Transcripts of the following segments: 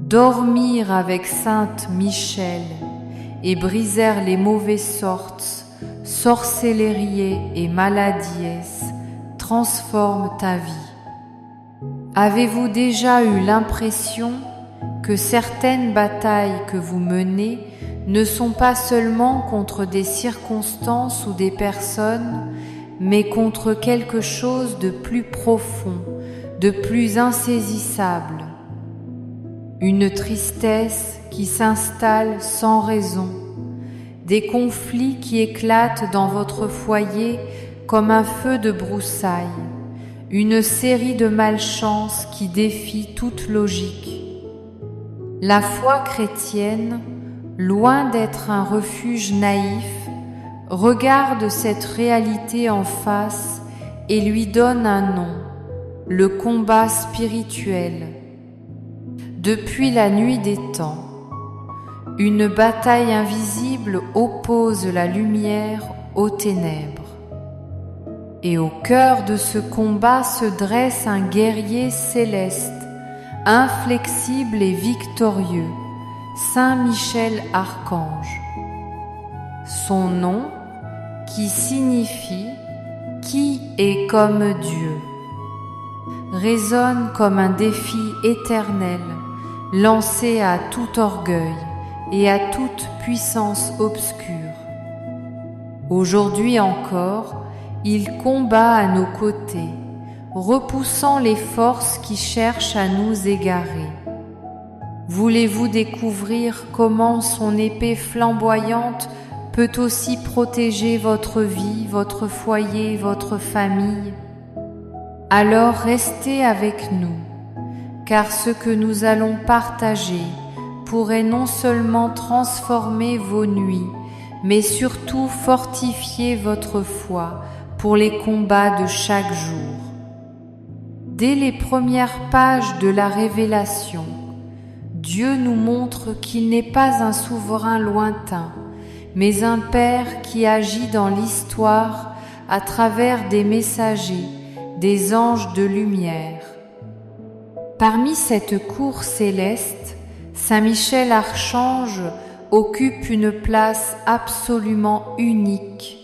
dormirent avec sainte Michel et brisèrent les mauvaises sortes, sorcellerie et maladies, transforme ta vie. Avez-vous déjà eu l'impression que certaines batailles que vous menez ne sont pas seulement contre des circonstances ou des personnes, mais contre quelque chose de plus profond, de plus insaisissable? Une tristesse qui s'installe sans raison, des conflits qui éclatent dans votre foyer comme un feu de broussailles, une série de malchances qui défient toute logique. La foi chrétienne, loin d'être un refuge naïf, regarde cette réalité en face et lui donne un nom, le combat spirituel. Depuis la nuit des temps, une bataille invisible oppose la lumière aux ténèbres. Et au cœur de ce combat se dresse un guerrier céleste, inflexible et victorieux, Saint Michel Archange. Son nom, qui signifie « qui est comme Dieu », résonne comme un défi éternel, lancé à tout orgueil et à toute puissance obscure. Aujourd'hui encore, il combat à nos côtés, repoussant les forces qui cherchent à nous égarer. Voulez-vous découvrir comment son épée flamboyante peut aussi protéger votre vie, votre foyer, votre famille? Alors restez avec nous, car ce que nous allons partager pourrait non seulement transformer vos nuits, mais surtout fortifier votre foi pour les combats de chaque jour. Dès les premières pages de la Révélation, Dieu nous montre qu'il n'est pas un souverain lointain, mais un Père qui agit dans l'histoire à travers des messagers, des anges de lumière. Parmi cette cour céleste, Saint Michel Archange occupe une place absolument unique,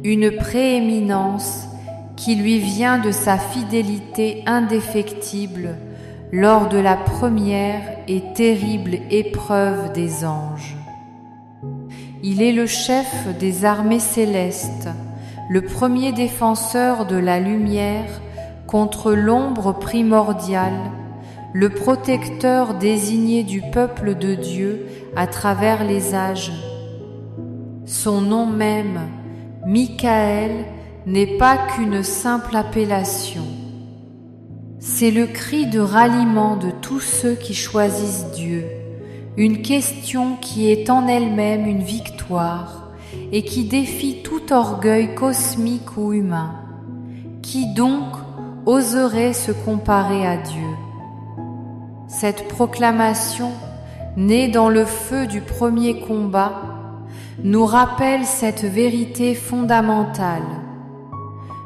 une prééminence qui lui vient de sa fidélité indéfectible lors de la première et terrible épreuve des anges. Il est le chef des armées célestes, le premier défenseur de la lumière contre l'ombre primordiale, le protecteur désigné du peuple de Dieu à travers les âges. Son nom même, Michael, n'est pas qu'une simple appellation. C'est le cri de ralliement de tous ceux qui choisissent Dieu, une question qui est en elle-même une victoire et qui défie tout orgueil cosmique ou humain. Qui donc oserait se comparer à Dieu? Cette proclamation, née dans le feu du premier combat, nous rappelle cette vérité fondamentale.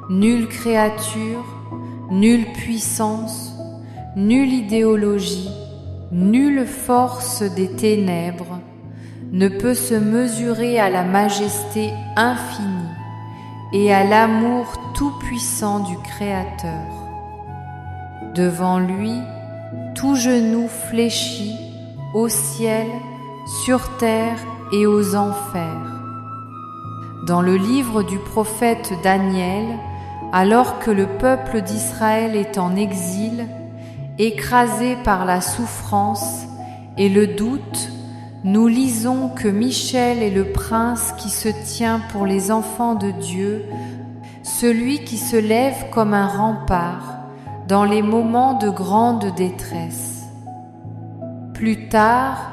Nulle créature, nulle puissance, nulle idéologie, nulle force des ténèbres ne peut se mesurer à la majesté infinie et à l'amour tout-puissant du Créateur. Devant lui, tout genou fléchit au ciel, sur terre et aux enfers. Dans le livre du prophète Daniel, alors que le peuple d'Israël est en exil, écrasé par la souffrance et le doute, nous lisons que Michel est le prince qui se tient pour les enfants de Dieu, celui qui se lève comme un rempart dans les moments de grande détresse. Plus tard,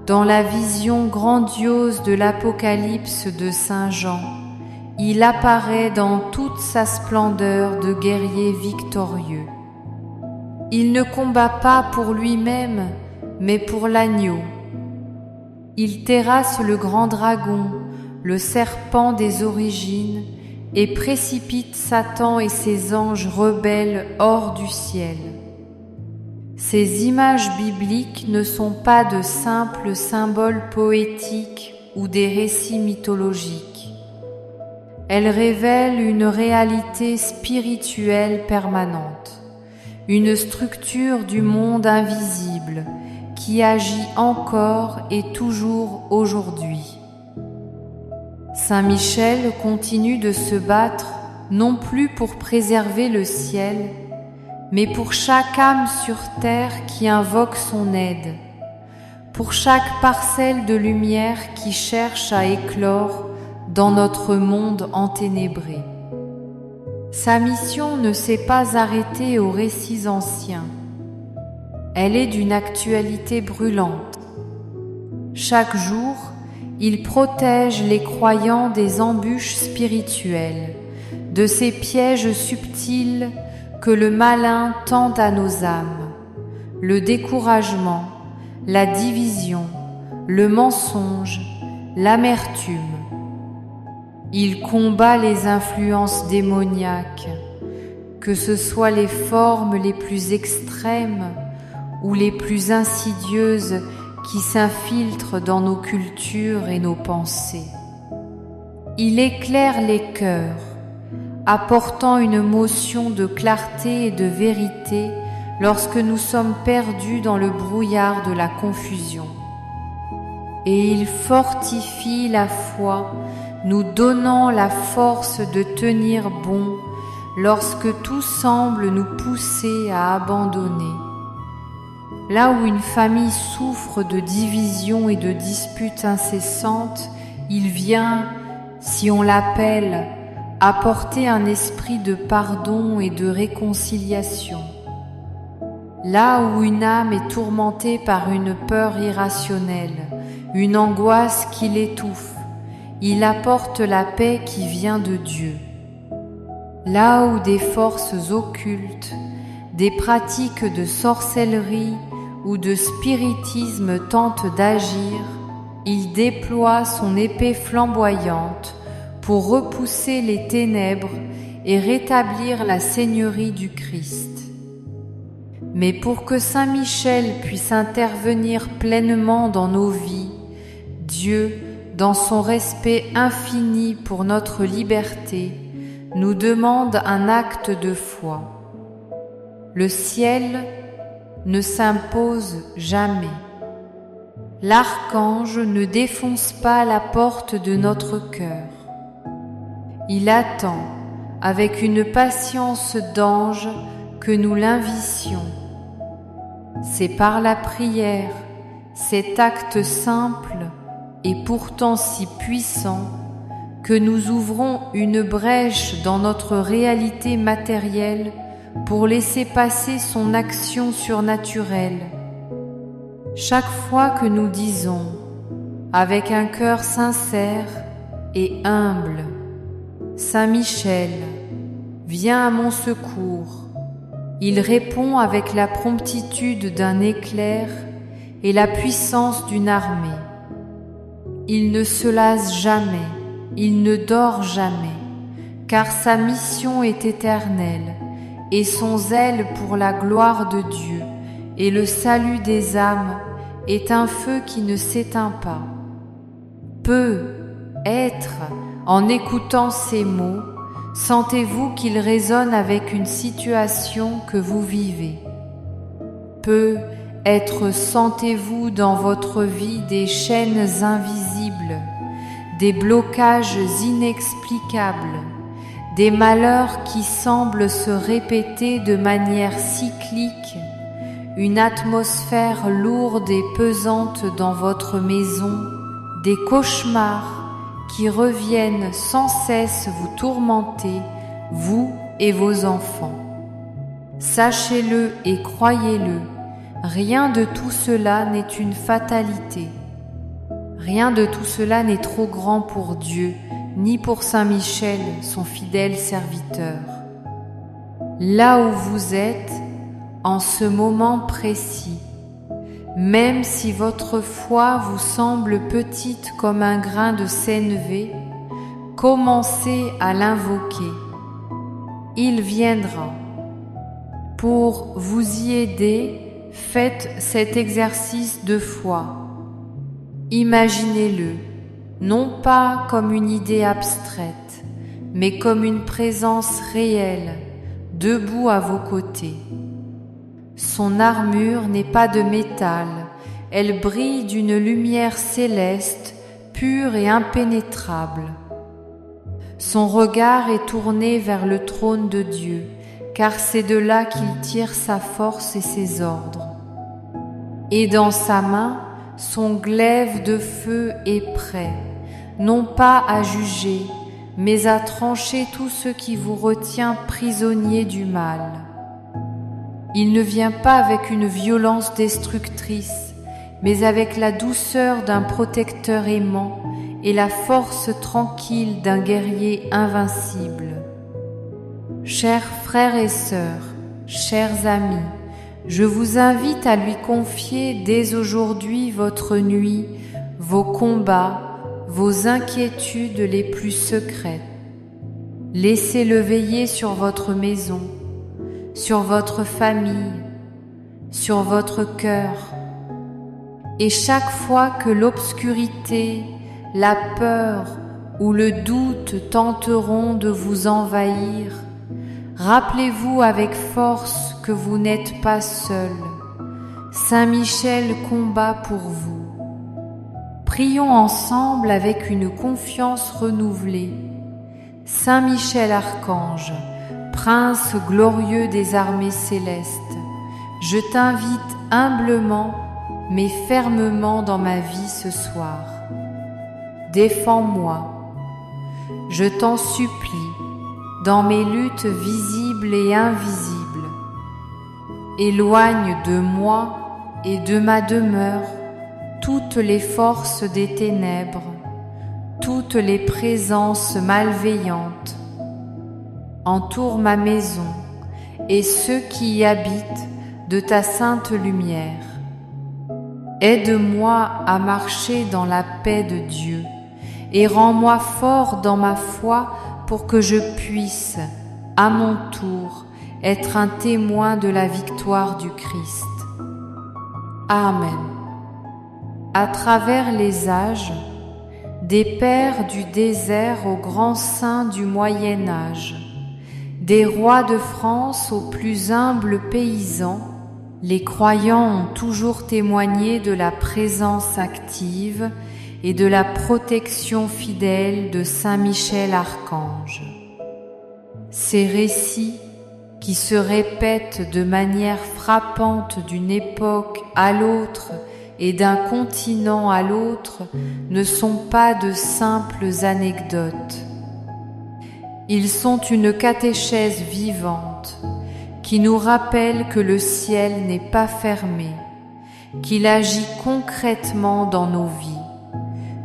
dans la vision grandiose de l'Apocalypse de Saint Jean, il apparaît dans toute sa splendeur de guerrier victorieux. Il ne combat pas pour lui-même, mais pour l'agneau. Il terrasse le grand dragon, le serpent des origines, et précipite Satan et ses anges rebelles hors du ciel. Ces images bibliques ne sont pas de simples symboles poétiques ou des récits mythologiques. Elles révèlent une réalité spirituelle permanente, une structure du monde invisible qui agit encore et toujours aujourd'hui. Saint Michel continue de se battre non plus pour préserver le ciel, mais pour chaque âme sur terre qui invoque son aide, pour chaque parcelle de lumière qui cherche à éclore dans notre monde enténébré. Sa mission ne s'est pas arrêtée aux récits anciens. Elle est d'une actualité brûlante. Chaque jour, il protège les croyants des embûches spirituelles, de ces pièges subtils que le malin tend à nos âmes, le découragement, la division, le mensonge, l'amertume. Il combat les influences démoniaques, que ce soit les formes les plus extrêmes ou les plus insidieuses qui s'infiltrent dans nos cultures et nos pensées. Il éclaire les cœurs, apportant une motion de clarté et de vérité lorsque nous sommes perdus dans le brouillard de la confusion. Et il fortifie la foi, nous donnant la force de tenir bon lorsque tout semble nous pousser à abandonner. Là où une famille souffre de divisions et de disputes incessantes, il vient, si on l'appelle, apporter un esprit de pardon et de réconciliation. Là où une âme est tourmentée par une peur irrationnelle, une angoisse qui l'étouffe, il apporte la paix qui vient de Dieu. Là où des forces occultes, des pratiques de sorcellerie ou de spiritisme tentent d'agir, il déploie son épée flamboyante pour repousser les ténèbres et rétablir la seigneurie du Christ. Mais pour que Saint Michel puisse intervenir pleinement dans nos vies, Dieu, dans son respect infini pour notre liberté, nous demande un acte de foi. Le ciel ne s'impose jamais. L'archange ne défonce pas la porte de notre cœur. Il attend, avec une patience d'ange, que nous l'invitions. C'est par la prière, cet acte simple et pourtant si puissant, que nous ouvrons une brèche dans notre réalité matérielle pour laisser passer son action surnaturelle. Chaque fois que nous disons, avec un cœur sincère et humble, « Saint Michel, viens à mon secours », il répond avec la promptitude d'un éclair et la puissance d'une armée. Il ne se lasse jamais, il ne dort jamais, car sa mission est éternelle, et son zèle pour la gloire de Dieu et le salut des âmes est un feu qui ne s'éteint pas. Peut être, en écoutant ces mots, sentez-vous qu'ils résonnent avec une situation que vous vivez. Peut être, sentez-vous dans votre vie des chaînes invisibles, des blocages inexplicables, des malheurs qui semblent se répéter de manière cyclique, une atmosphère lourde et pesante dans votre maison, des cauchemars qui reviennent sans cesse vous tourmenter, vous et vos enfants. Sachez-le et croyez-le, rien de tout cela n'est une fatalité. Rien de tout cela n'est trop grand pour Dieu, ni pour Saint Michel, son fidèle serviteur. Là où vous êtes, en ce moment précis, même si votre foi vous semble petite comme un grain de sénévé, commencez à l'invoquer. Il viendra. Pour vous y aider, faites cet exercice de foi. Imaginez-le, non pas comme une idée abstraite, mais comme une présence réelle, debout à vos côtés. Son armure n'est pas de métal, elle brille d'une lumière céleste, pure et impénétrable. Son regard est tourné vers le trône de Dieu, car c'est de là qu'il tire sa force et ses ordres. Et dans sa main, son glaive de feu est prêt, non pas à juger, mais à trancher tout ce qui vous retient prisonnier du mal. Il ne vient pas avec une violence destructrice, mais avec la douceur d'un protecteur aimant et la force tranquille d'un guerrier invincible. Chers frères et sœurs, chers amis, je vous invite à lui confier dès aujourd'hui votre nuit, vos combats, vos inquiétudes les plus secrètes. Laissez-le veiller sur votre maison, sur votre famille, sur votre cœur. Et chaque fois que l'obscurité, la peur ou le doute tenteront de vous envahir, rappelez-vous avec force que vous n'êtes pas seul. Saint Michel combat pour vous. Prions ensemble avec une confiance renouvelée. Saint Michel Archange, Prince glorieux des armées célestes, je t'invite humblement mais fermement dans ma vie ce soir. Défends-moi, je t'en supplie, dans mes luttes visibles et invisibles. Éloigne de moi et de ma demeure toutes les forces des ténèbres, toutes les présences malveillantes. Entoure ma maison et ceux qui y habitent de ta sainte lumière. Aide-moi à marcher dans la paix de Dieu et rends-moi fort dans ma foi pour que je puisse, à mon tour, être un témoin de la victoire du Christ. Amen. À travers les âges, des pères du désert aux grands saints du Moyen Âge, des rois de France aux plus humbles paysans, les croyants ont toujours témoigné de la présence active et de la protection fidèle de Saint Michel Archange. Ces récits, qui se répètent de manière frappante d'une époque à l'autre et d'un continent à l'autre, ne sont pas de simples anecdotes. Ils sont une catéchèse vivante qui nous rappelle que le ciel n'est pas fermé, qu'il agit concrètement dans nos vies,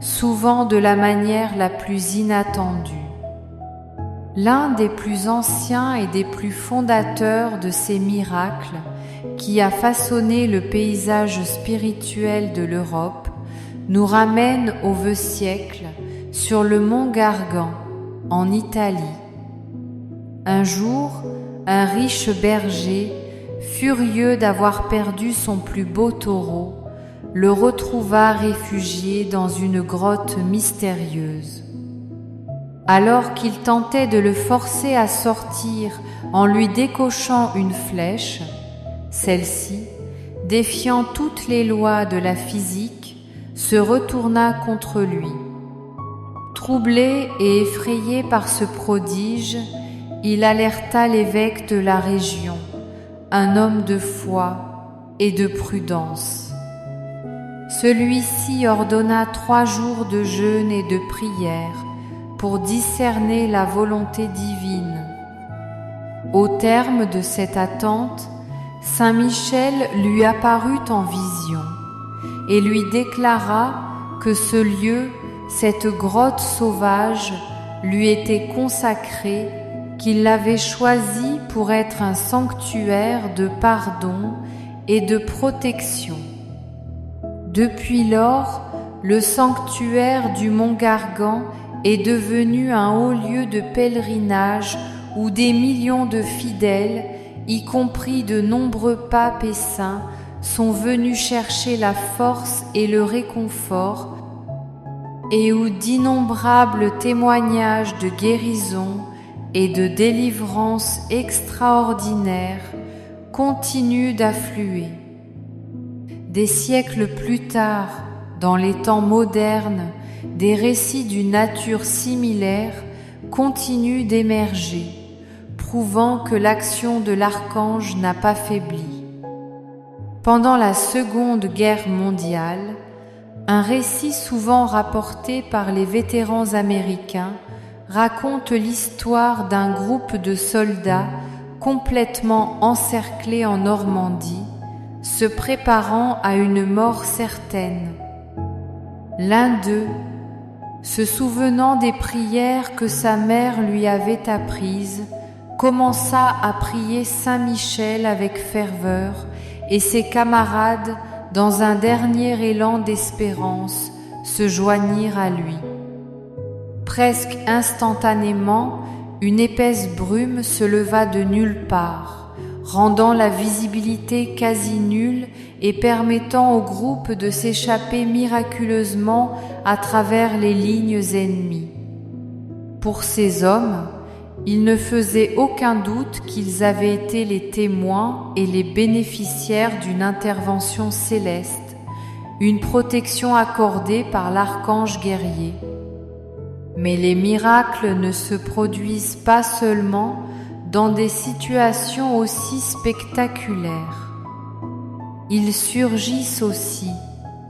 souvent de la manière la plus inattendue. L'un des plus anciens et des plus fondateurs de ces miracles, qui a façonné le paysage spirituel de l'Europe, nous ramène au vieux siècle sur le mont Gargan, en Italie. Un jour, un riche berger, furieux d'avoir perdu son plus beau taureau, le retrouva réfugié dans une grotte mystérieuse. Alors qu'il tentait de le forcer à sortir en lui décochant une flèche, celle-ci, défiant toutes les lois de la physique, se retourna contre lui. Troublé et effrayé par ce prodige, il alerta l'évêque de la région, un homme de foi et de prudence. Celui-ci ordonna 3 jours de jeûne et de prière pour discerner la volonté divine. Au terme de cette attente, Saint Michel lui apparut en vision et lui déclara que ce lieu, cette grotte sauvage, lui était consacré, qu'il l'avait choisi pour être un sanctuaire de pardon et de protection. Depuis lors, le sanctuaire du Mont Gargan est devenu un haut lieu de pèlerinage où des millions de fidèles, y compris de nombreux papes et saints, sont venus chercher la force et le réconfort, et où d'innombrables témoignages de guérison et de délivrance extraordinaires continuent d'affluer. Des siècles plus tard, dans les temps modernes, des récits d'une nature similaire continuent d'émerger, prouvant que l'action de l'archange n'a pas faibli. Pendant la Seconde Guerre mondiale, un récit souvent rapporté par les vétérans américains raconte l'histoire d'un groupe de soldats complètement encerclés en Normandie, se préparant à une mort certaine. L'un d'eux, se souvenant des prières que sa mère lui avait apprises, commença à prier Saint Michel avec ferveur, et ses camarades, dans un dernier élan d'espérance, se joignirent à lui. Presque instantanément, une épaisse brume se leva de nulle part, rendant la visibilité quasi nulle et permettant au groupe de s'échapper miraculeusement à travers les lignes ennemies. Pour ces hommes, il ne faisait aucun doute qu'ils avaient été les témoins et les bénéficiaires d'une intervention céleste, une protection accordée par l'archange guerrier. Mais les miracles ne se produisent pas seulement dans des situations aussi spectaculaires. Ils surgissent aussi,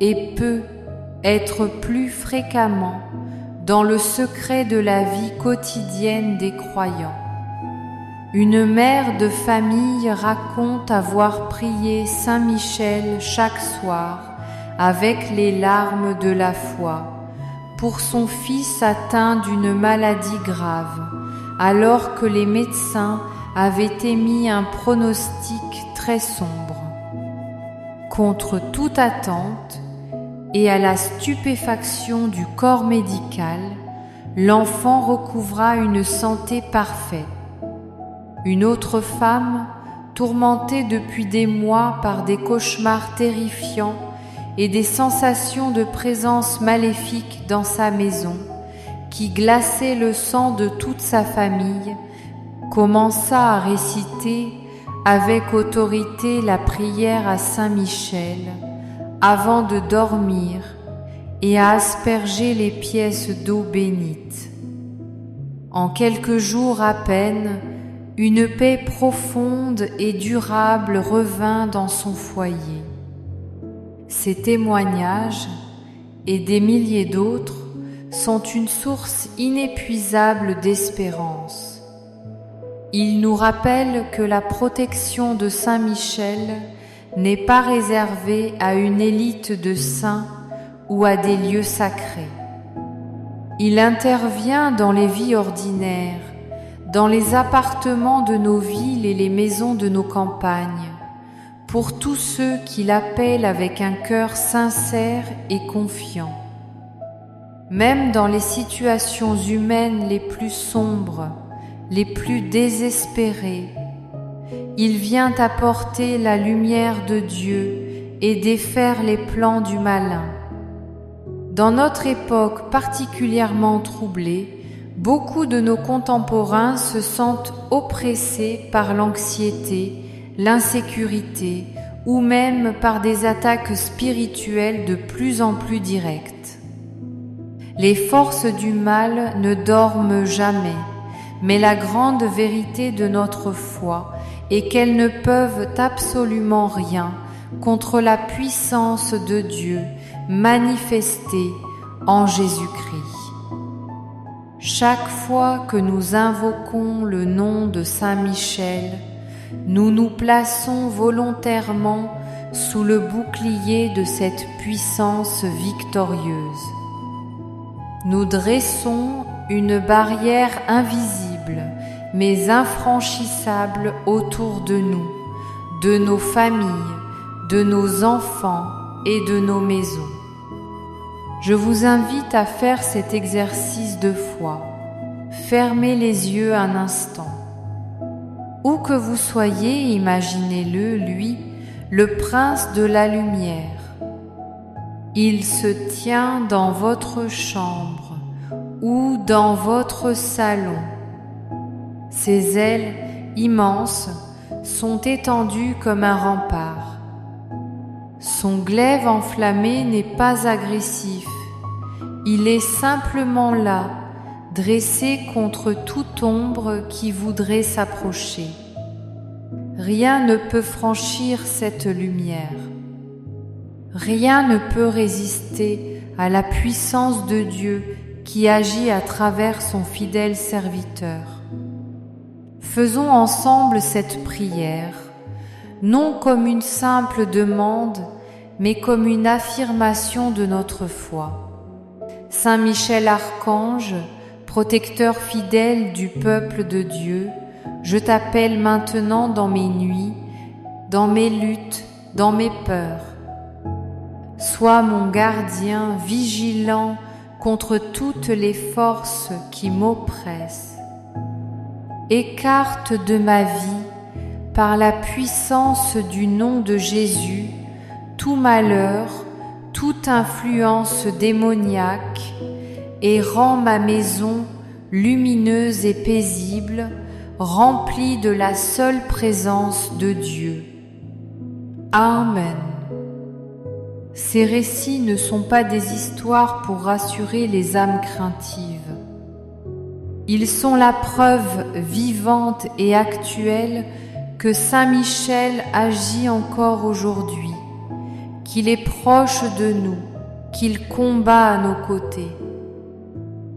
et peut être plus fréquemment, dans le secret de la vie quotidienne des croyants. Une mère de famille raconte avoir prié Saint Michel chaque soir avec les larmes de la foi pour son fils atteint d'une maladie grave, alors que les médecins avaient émis un pronostic très sombre. Contre toute attente, et à la stupéfaction du corps médical, l'enfant recouvra une santé parfaite. Une autre femme, tourmentée depuis des mois par des cauchemars terrifiants et des sensations de présence maléfique dans sa maison, qui glaçaient le sang de toute sa famille, commença à réciter avec autorité la prière à Saint Michel, avant de dormir, et à asperger les pièces d'eau bénite. En quelques jours à peine, une paix profonde et durable revint dans son foyer. Ces témoignages, et des milliers d'autres, sont une source inépuisable d'espérance. Ils nous rappellent que la protection de Saint Michel n'est pas réservée à une élite de saints ou à des lieux sacrés. Il intervient dans les vies ordinaires, dans les appartements de nos villes et les maisons de nos campagnes, pour tous ceux qui l'appellent avec un cœur sincère et confiant. Même dans les situations humaines les plus sombres, les plus désespérées, il vient apporter la lumière de Dieu et défaire les plans du malin. Dans notre époque particulièrement troublée, beaucoup de nos contemporains se sentent oppressés par l'anxiété, l'insécurité ou même par des attaques spirituelles de plus en plus directes. Les forces du mal ne dorment jamais, mais la grande vérité de notre foi est qu'elles ne peuvent absolument rien contre la puissance de Dieu manifestée en Jésus-Christ. Chaque fois que nous invoquons le nom de Saint Michel, nous nous plaçons volontairement sous le bouclier de cette puissance victorieuse. Nous dressons une barrière invisible mais infranchissable autour de nous, de nos familles, de nos enfants et de nos maisons. Je vous invite à faire cet exercice de foi. Fermez les yeux un instant. Où que vous soyez, imaginez-le, lui, le prince de la lumière. Il se tient dans votre chambre ou dans votre salon. Ses ailes immenses sont étendues comme un rempart. Son glaive enflammé n'est pas agressif. Il est simplement là, dressé contre toute ombre qui voudrait s'approcher. Rien ne peut franchir cette lumière. Rien ne peut résister à la puissance de Dieu qui agit à travers son fidèle serviteur. Faisons ensemble cette prière, non comme une simple demande, mais comme une affirmation de notre foi. Saint Michel Archange, protecteur fidèle du peuple de Dieu, je t'appelle maintenant dans mes nuits, dans mes luttes, dans mes peurs. Sois mon gardien vigilant contre toutes les forces qui m'oppressent. Écarte de ma vie, par la puissance du nom de Jésus, tout malheur, toute influence démoniaque, et rends ma maison lumineuse et paisible, remplie de la seule présence de Dieu. Amen. Ces récits ne sont pas des histoires pour rassurer les âmes craintives. Ils sont la preuve vivante et actuelle que Saint Michel agit encore aujourd'hui, qu'il est proche de nous, qu'il combat à nos côtés.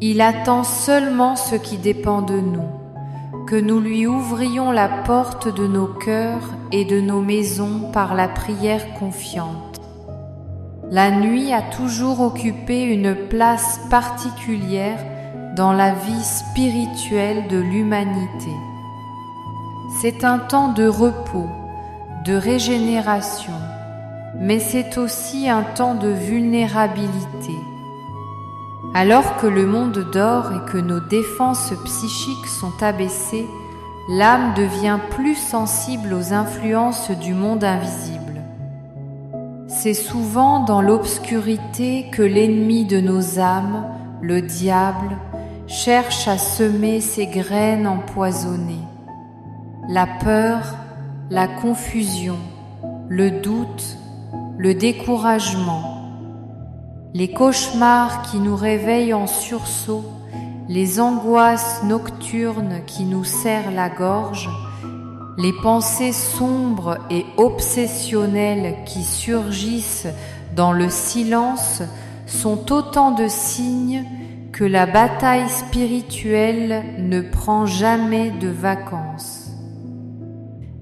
Il attend seulement ce qui dépend de nous, que nous lui ouvrions la porte de nos cœurs et de nos maisons par la prière confiante. La nuit a toujours occupé une place particulière dans la vie spirituelle de l'humanité. C'est un temps de repos, de régénération, mais c'est aussi un temps de vulnérabilité. Alors que le monde dort et que nos défenses psychiques sont abaissées, l'âme devient plus sensible aux influences du monde invisible. C'est souvent dans l'obscurité que l'ennemi de nos âmes, le diable, cherche à semer ses graines empoisonnées. La peur, la confusion, le doute, le découragement, les cauchemars qui nous réveillent en sursaut, les angoisses nocturnes qui nous serrent la gorge, les pensées sombres et obsessionnelles qui surgissent dans le silence sont autant de signes que la bataille spirituelle ne prend jamais de vacances.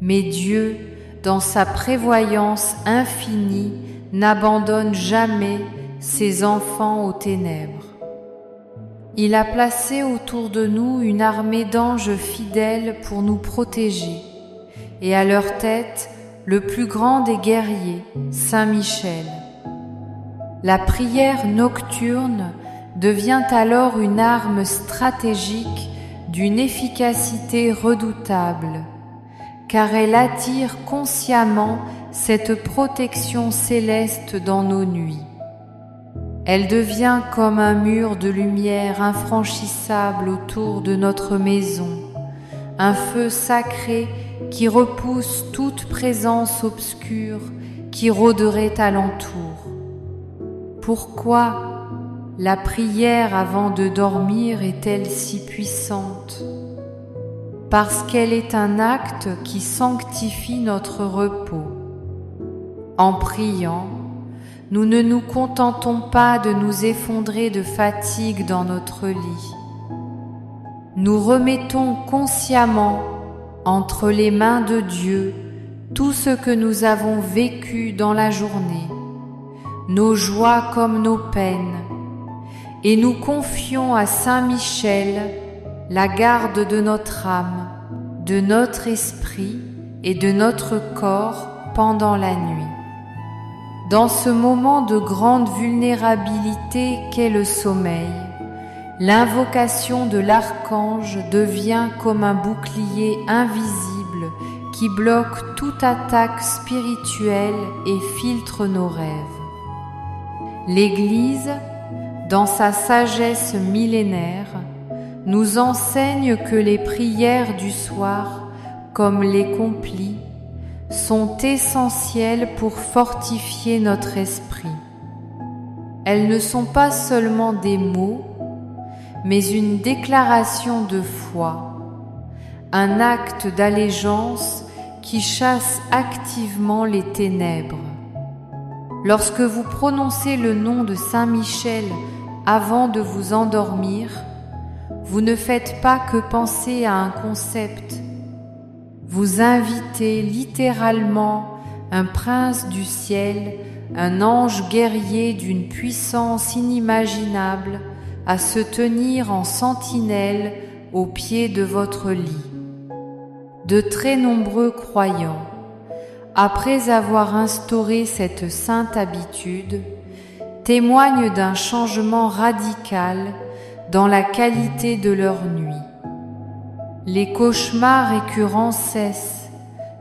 Mais Dieu, dans sa prévoyance infinie, n'abandonne jamais ses enfants aux ténèbres. Il a placé autour de nous une armée d'anges fidèles pour nous protéger, et à leur tête, le plus grand des guerriers, Saint Michel. La prière nocturne devient alors une arme stratégique d'une efficacité redoutable, car elle attire consciemment cette protection céleste dans nos nuits. Elle devient comme un mur de lumière infranchissable autour de notre maison, un feu sacré qui repousse toute présence obscure qui rôderait alentour. Pourquoi la prière avant de dormir est-elle si puissante? Parce qu'elle est un acte qui sanctifie notre repos. En priant, nous ne nous contentons pas de nous effondrer de fatigue dans notre lit. Nous remettons consciemment entre les mains de Dieu tout ce que nous avons vécu dans la journée, nos joies comme nos peines, et nous confions à Saint Michel la garde de notre âme, de notre esprit et de notre corps pendant la nuit. Dans ce moment de grande vulnérabilité qu'est le sommeil, l'invocation de l'archange devient comme un bouclier invisible qui bloque toute attaque spirituelle et filtre nos rêves. L'Église, dans sa sagesse millénaire, nous enseigne que les prières du soir, comme les complis, sont essentielles pour fortifier notre esprit. Elles ne sont pas seulement des mots, mais une déclaration de foi, un acte d'allégeance qui chasse activement les ténèbres. Lorsque vous prononcez le nom de Saint Michel avant de vous endormir, vous ne faites pas que penser à un concept. Vous invitez littéralement un prince du ciel, un ange guerrier d'une puissance inimaginable, à se tenir en sentinelle au pied de votre lit. De très nombreux croyants, après avoir instauré cette sainte habitude, témoignent d'un changement radical dans la qualité de leur nuit. Les cauchemars récurrents cessent,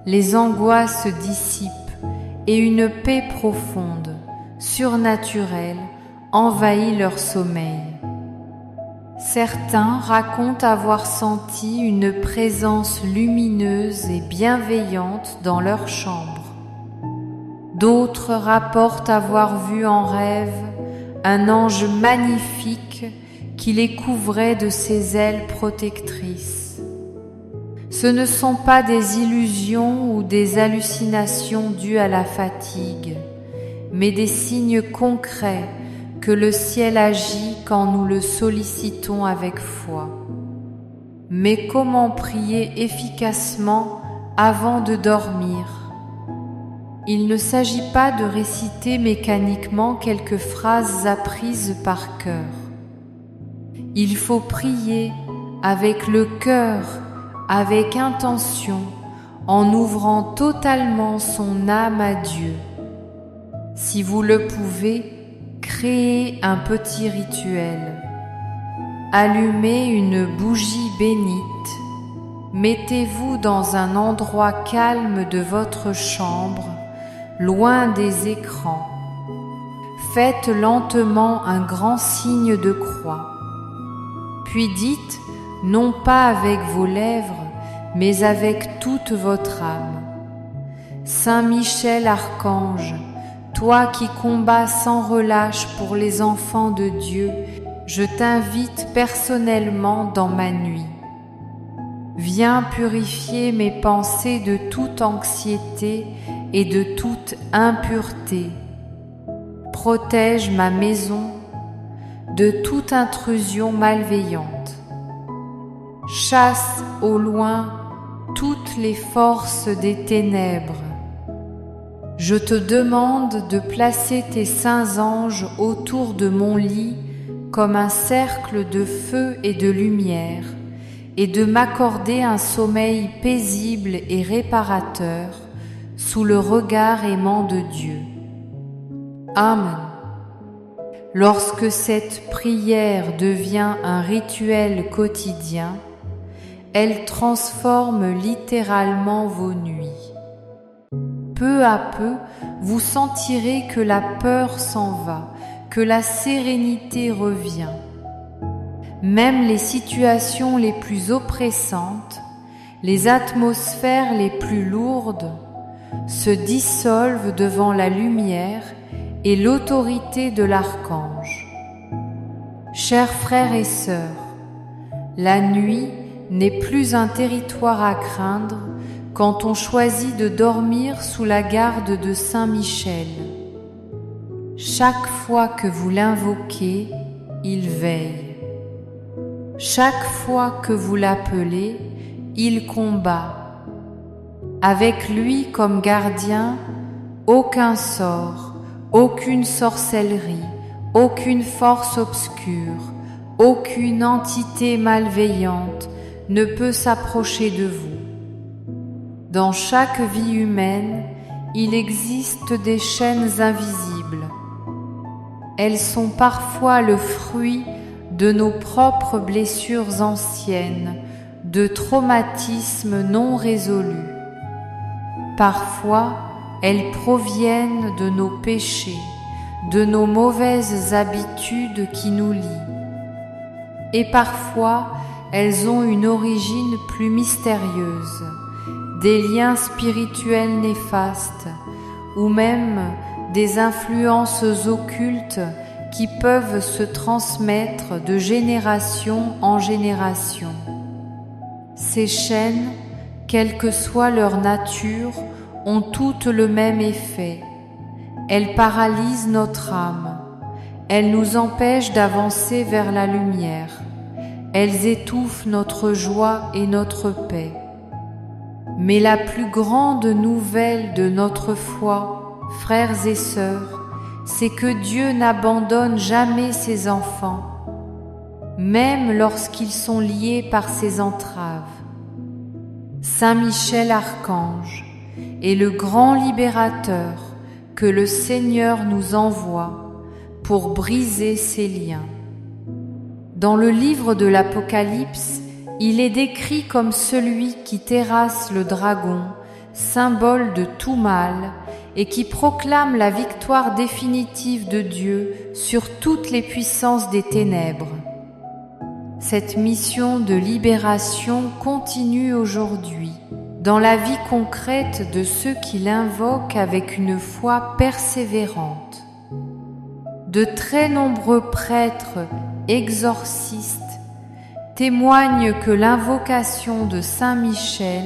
les angoisses se dissipent et une paix profonde, surnaturelle, envahit leur sommeil. Certains racontent avoir senti une présence lumineuse et bienveillante dans leur chambre. D'autres rapportent avoir vu en rêve un ange magnifique qui les couvrait de ses ailes protectrices. Ce ne sont pas des illusions ou des hallucinations dues à la fatigue, mais des signes concrets que le ciel agit quand nous le sollicitons avec foi. Mais comment prier efficacement avant de dormir? Il ne s'agit pas de réciter mécaniquement quelques phrases apprises par cœur. Il faut prier avec le cœur, avec intention, en ouvrant totalement son âme à Dieu. Si vous le pouvez, créez un petit rituel. Allumez une bougie bénite. Mettez-vous dans un endroit calme de votre chambre, loin des écrans. Faites lentement un grand signe de croix. Puis dites, non pas avec vos lèvres, mais avec toute votre âme: Saint Michel Archange, toi qui combats sans relâche pour les enfants de Dieu, je t'invite personnellement dans ma nuit. Viens purifier mes pensées de toute anxiété et de toute impureté. Protège ma maison de toute intrusion malveillante. Chasse au loin toutes les forces des ténèbres. Je te demande de placer tes saints anges autour de mon lit comme un cercle de feu et de lumière, et de m'accorder un sommeil paisible et réparateur sous le regard aimant de Dieu. Amen. Lorsque cette prière devient un rituel quotidien, elle transforme littéralement vos nuits. Peu à peu, vous sentirez que la peur s'en va, que la sérénité revient. Même les situations les plus oppressantes, les atmosphères les plus lourdes, se dissolvent devant la lumière et l'autorité de l'archange. Chers frères et sœurs, la nuit n'est plus un territoire à craindre quand on choisit de dormir sous la garde de Saint Michel. Chaque fois que vous l'invoquez, il veille. Chaque fois que vous l'appelez, il combat. Avec lui comme gardien, aucun sort, aucune sorcellerie, aucune force obscure, aucune entité malveillante ne peut s'approcher de vous. Dans chaque vie humaine, il existe des chaînes invisibles. Elles sont parfois le fruit de nos propres blessures anciennes, de traumatismes non résolus. parfois elles proviennent de nos péchés, de nos mauvaises habitudes qui nous lient. Et parfois, elles ont une origine plus mystérieuse, des liens spirituels néfastes, ou même des influences occultes qui peuvent se transmettre de génération en génération. Ces chaînes, quelle que soit leur nature, ont toutes le même effet. Elles paralysent notre âme. Elles nous empêchent d'avancer vers la lumière. Elles étouffent notre joie et notre paix. Mais la plus grande nouvelle de notre foi, frères et sœurs, c'est que Dieu n'abandonne jamais ses enfants, même lorsqu'ils sont liés par ses entraves. Saint Michel Archange est le grand libérateur que le Seigneur nous envoie pour briser ces liens. Dans le livre de l'Apocalypse, il est décrit comme celui qui terrasse le dragon, symbole de tout mal, et qui proclame la victoire définitive de Dieu sur toutes les puissances des ténèbres. Cette mission de libération continue aujourd'hui, dans la vie concrète de ceux qui l'invoquent avec une foi persévérante. De très nombreux prêtres exorcistes témoignent que l'invocation de Saint Michel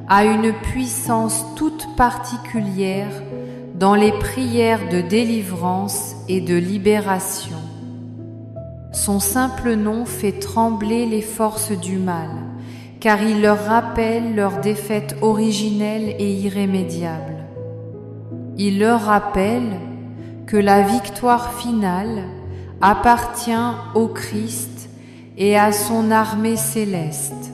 a une puissance toute particulière dans les prières de délivrance et de libération. Son simple nom fait trembler les forces du mal, car il leur rappelle leur défaite originelle et irrémédiable. Il leur rappelle que la victoire finale appartient au Christ et à son armée céleste.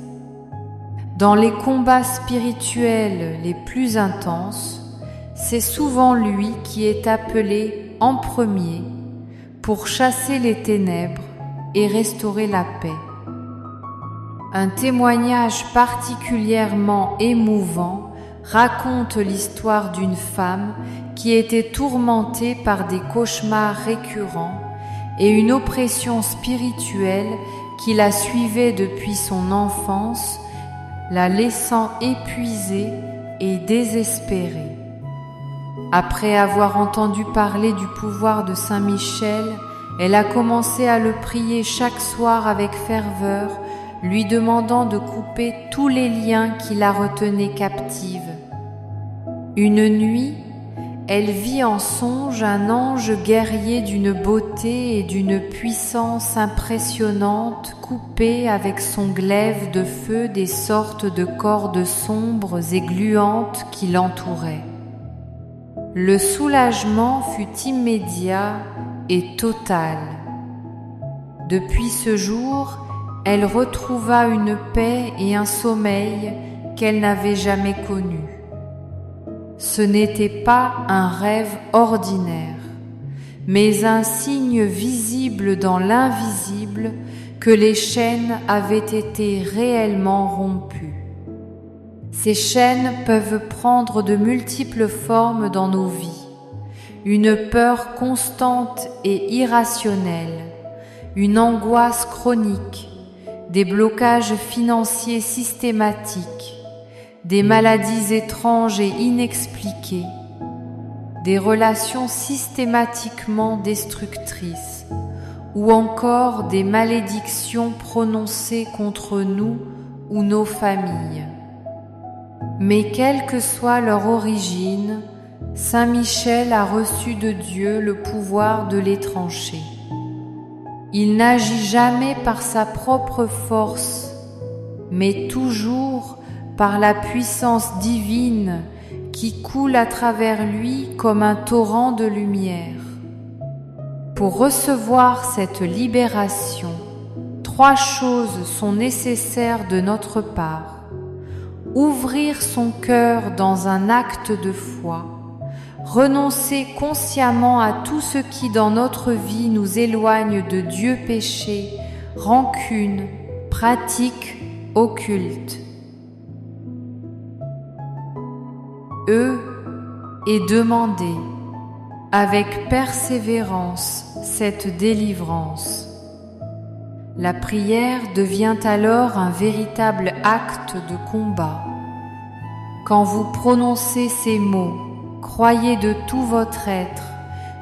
Dans les combats spirituels les plus intenses, c'est souvent lui qui est appelé en premier pour chasser les ténèbres et restaurer la paix. Un témoignage particulièrement émouvant raconte l'histoire d'une femme qui était tourmentée par des cauchemars récurrents et une oppression spirituelle qui la suivait depuis son enfance, la laissant épuisée et désespérée. Après avoir entendu parler du pouvoir de Saint Michel, elle a commencé à le prier chaque soir avec ferveur, lui demandant de couper tous les liens qui la retenaient captive. Une nuit, elle vit en songe un ange guerrier d'une beauté et d'une puissance impressionnante couper avec son glaive de feu des sortes de cordes sombres et gluantes qui l'entouraient. Le soulagement fut immédiat et total. Depuis ce jour, elle retrouva une paix et un sommeil qu'elle n'avait jamais connus. Ce n'était pas un rêve ordinaire, mais un signe visible dans l'invisible que les chaînes avaient été réellement rompues. Ces chaînes peuvent prendre de multiples formes dans nos vies. Une peur constante et irrationnelle, une angoisse chronique, des blocages financiers systématiques, des maladies étranges et inexpliquées, des relations systématiquement destructrices, ou encore des malédictions prononcées contre nous ou nos familles. Mais quelle que soit leur origine, Saint Michel a reçu de Dieu le pouvoir de les trancher. Il n'agit jamais par sa propre force, mais toujours par la puissance divine qui coule à travers lui comme un torrent de lumière. Pour recevoir cette libération, 3 choses sont nécessaires de notre part. Ouvrir son cœur dans un acte de foi, renoncer consciemment à tout ce qui dans notre vie nous éloigne de Dieu péché, rancune, pratique occulte. eux et demandez avec persévérance cette délivrance. La prière devient alors un véritable acte de combat. Quand vous prononcez ces mots, croyez de tout votre être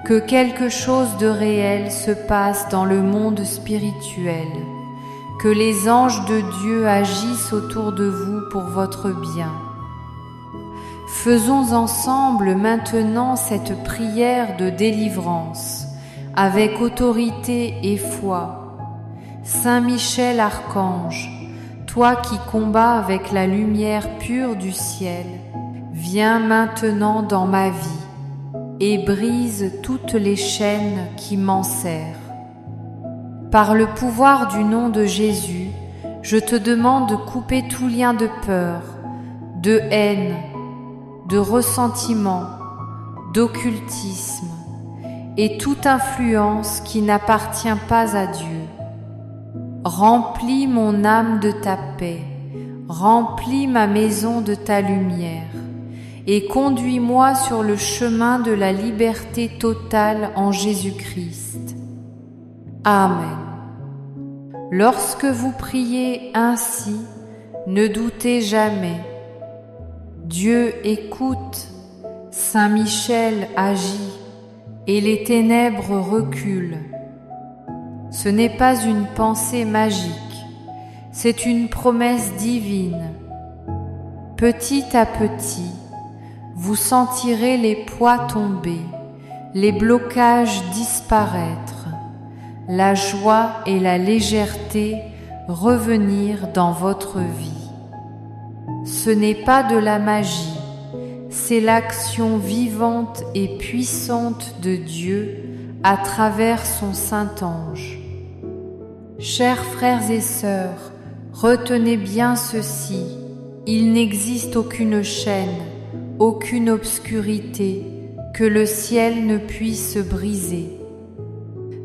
que quelque chose de réel se passe dans le monde spirituel, que les anges de Dieu agissent autour de vous pour votre bien. Faisons ensemble maintenant cette prière de délivrance avec autorité et foi. Saint Michel Archange, toi qui combats avec la lumière pure du ciel, viens maintenant dans ma vie et brise toutes les chaînes qui m'enserrent. Par le pouvoir du nom de Jésus, je te demande de couper tout lien de peur, de haine, de ressentiment, d'occultisme et toute influence qui n'appartient pas à Dieu. Remplis mon âme de ta paix, remplis ma maison de ta lumière et conduis-moi sur le chemin de la liberté totale en Jésus-Christ. Amen. Lorsque vous priez ainsi, ne doutez jamais. Dieu écoute, Saint Michel agit et les ténèbres reculent. Ce n'est pas une pensée magique, c'est une promesse divine. Petit à petit, vous sentirez les poids tomber, les blocages disparaître, la joie et la légèreté revenir dans votre vie. Ce n'est pas de la magie, c'est l'action vivante et puissante de Dieu à travers son Saint-Ange. Chers frères et sœurs, retenez bien ceci, il n'existe aucune chaîne, aucune obscurité que le ciel ne puisse briser.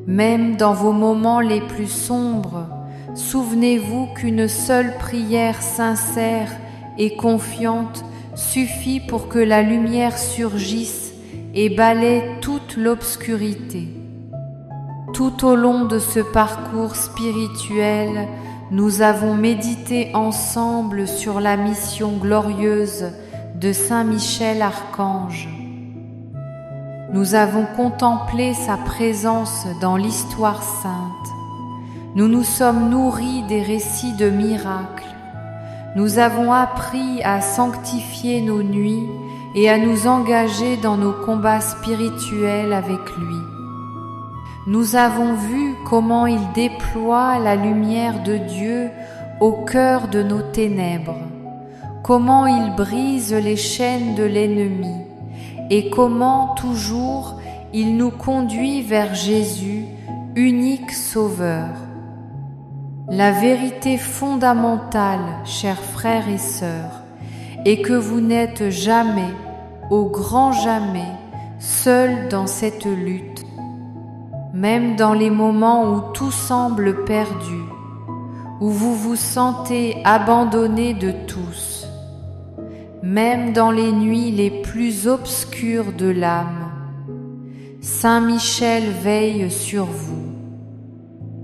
Même dans vos moments les plus sombres, souvenez-vous qu'une seule prière sincère et confiante suffit pour que la lumière surgisse et balaie toute l'obscurité. Tout au long de ce parcours spirituel, nous avons médité ensemble sur la mission glorieuse de Saint Michel Archange. Nous avons contemplé sa présence dans l'histoire sainte. Nous nous sommes nourris des récits de miracles. Nous avons appris à sanctifier nos nuits et à nous engager dans nos combats spirituels avec lui. Nous avons vu comment il déploie la lumière de Dieu au cœur de nos ténèbres, comment il brise les chaînes de l'ennemi et comment toujours il nous conduit vers Jésus, unique Sauveur. La vérité fondamentale, chers frères et sœurs, est que vous n'êtes jamais, au grand jamais, seuls dans cette lutte. Même dans les moments où tout semble perdu, où vous vous sentez abandonné de tous, même dans les nuits les plus obscures de l'âme, Saint Michel veille sur vous.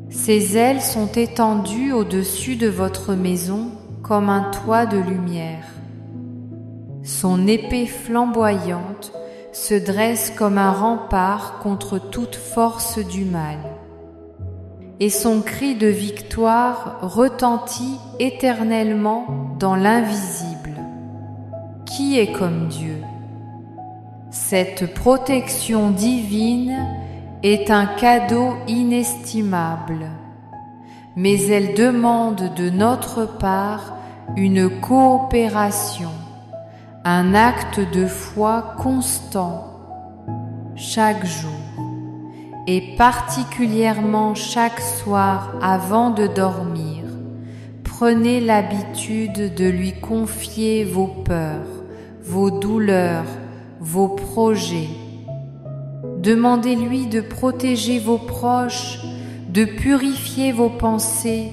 Ses ailes sont étendues au-dessus de votre maison comme un toit de lumière. Son épée flamboyante se dresse comme un rempart contre toute force du mal. Et son cri de victoire retentit éternellement dans l'invisible. Qui est comme Dieu? Cette protection divine est un cadeau inestimable, mais elle demande de notre part une coopération, un acte de foi constant, chaque jour, et particulièrement chaque soir avant de dormir. Prenez l'habitude de lui confier vos peurs, vos douleurs, vos projets. Demandez-lui de protéger vos proches, de purifier vos pensées,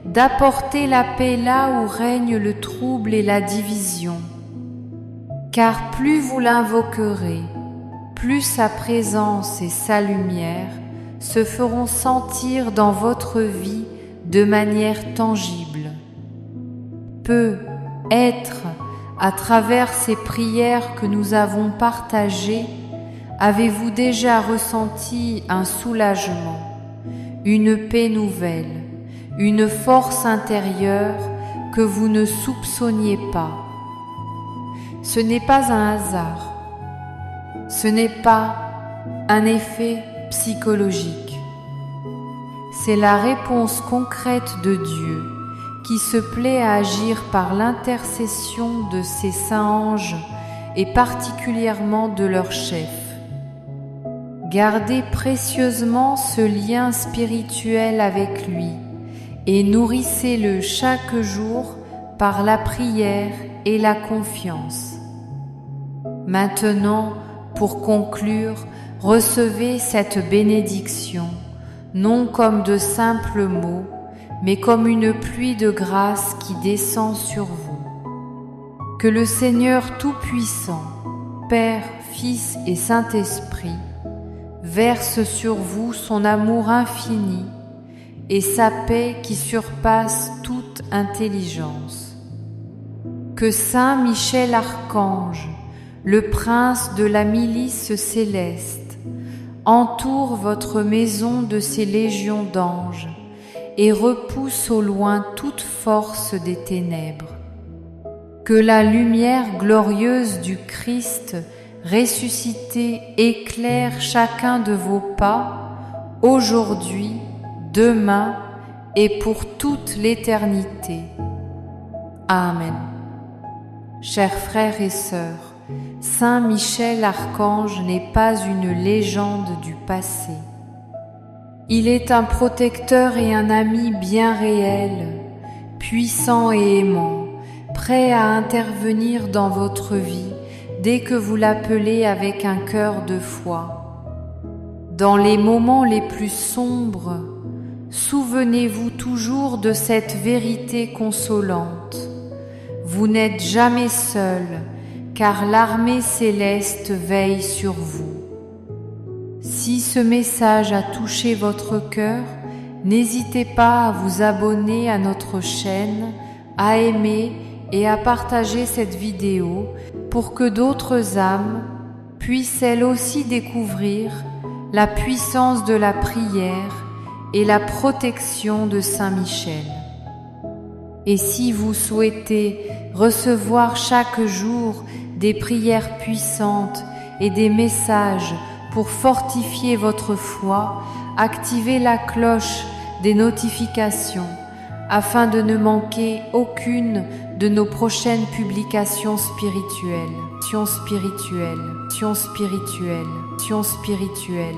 d'apporter la paix là où règne le trouble et la division. car plus vous l'invoquerez, plus sa présence et sa lumière se feront sentir dans votre vie de manière tangible. Peut être, à travers ces prières que nous avons partagées, avez-vous déjà ressenti un soulagement, une paix nouvelle, une force intérieure que vous ne soupçonniez pas? Ce n'est pas un hasard, ce n'est pas un effet psychologique. C'est la réponse concrète de Dieu qui se plaît à agir par l'intercession de ses saints anges et particulièrement de leur chef. Gardez précieusement ce lien spirituel avec lui et nourrissez-le chaque jour par la prière et la confiance. Maintenant, pour conclure, recevez cette bénédiction, non comme de simples mots, mais comme une pluie de grâce qui descend sur vous. Que le Seigneur Tout-Puissant, Père, Fils et Saint-Esprit, verse sur vous son amour infini et sa paix qui surpasse toute intelligence. Que Saint Michel Archange, le prince de la milice céleste, entoure votre maison de ses légions d'anges et repousse au loin toute force des ténèbres. Que la lumière glorieuse du Christ ressuscité éclaire chacun de vos pas, aujourd'hui, demain et pour toute l'éternité. Amen. Chers frères et sœurs, Saint Michel Archange n'est pas une légende du passé. Il est un protecteur et un ami bien réel, puissant et aimant, prêt à intervenir dans votre vie dès que vous l'appelez avec un cœur de foi. Dans les moments les plus sombres, souvenez-vous toujours de cette vérité consolante. Vous n'êtes jamais seul, car l'armée céleste veille sur vous. Si ce message a touché votre cœur, n'hésitez pas à vous abonner à notre chaîne, à aimer et à partager cette vidéo pour que d'autres âmes puissent elles aussi découvrir la puissance de la prière et la protection de Saint Michel. Et si vous souhaitez recevoir chaque jour des prières puissantes et des messages pour fortifier votre foi, activez la cloche des notifications afin de ne manquer aucune de nos prochaines publications spirituelles.